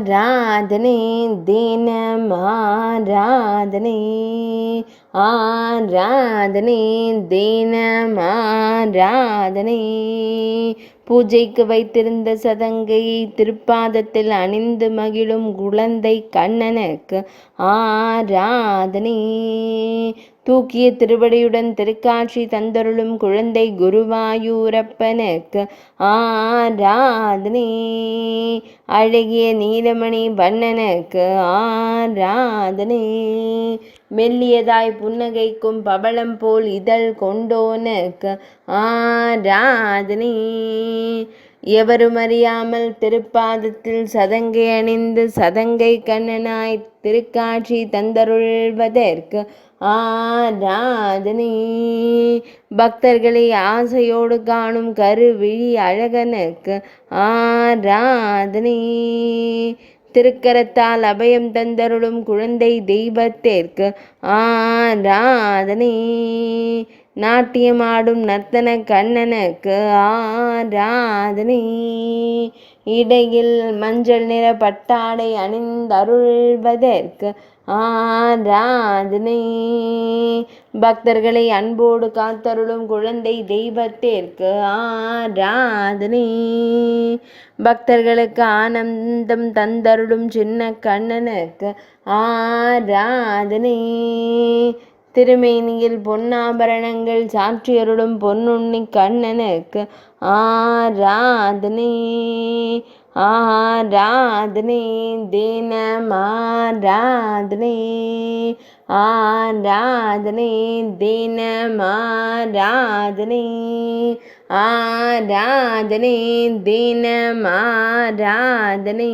ஆராதனை தினம் ஆராதனை ஆராதனை தினம் ஆராதனை பூஜைக்கு வைத்திருந்த சதங்கையை திருப்பாதத்தில் அணிந்து மகிழும் குழந்தை கண்ணனுக்கு ஆராதனை தூக்கிய திருவடியுடன் திருக்காட்சி தந்தருளும் குழந்தை குருவாயூரப்பனுக்கு ஆராதனை அழகிய நீலமணி வண்ணனுக்கு ஆராதனை மெல்லியதாய் புன்னகைக்கும் பவளம் போல் இதழ் கொண்டோனுக்கு ஆராதனை எவரும் அறியாமல் திருப்பாதத்தில் சதங்கை அணிந்து சதங்கை கண்ணனாய் திருக்காட்சி தந்தருள்வதற்கு ஆராதனை பக்தர்களை ஆசையோடு காணும் கருவிழி அழகனுக்கு ஆராதனை திருக்கரத்தால் அபயம் தந்தருளும் குழந்தை தெய்வத்திற்கு ஆராதனை நாட்டியமாடும் நர்த்தன கண்ணனுக்கு ஆராதனை இடையில் மஞ்சள் நிற பட்டாடை அணிந்தருள்வதற்கு ஆராதனை பக்தர்களை அன்போடு காத்தருளும் குழந்தை தெய்வத்திற்கு ஆராதனை பக்தர்களுக்கு ஆனந்தம் தந்தருளும் சின்ன கண்ணனுக்கு ஆராதனை திருமேனியில் பொன்னாபரணங்கள் சாற்றியருளும் பொன்னுண்ணி கண்ணனுக்கு ஆராதனை ஆராதனை தினம் ஆராதனை ஆராதனை தினம் ஆராதனை ஆராதனை தினம் ஆராதனை.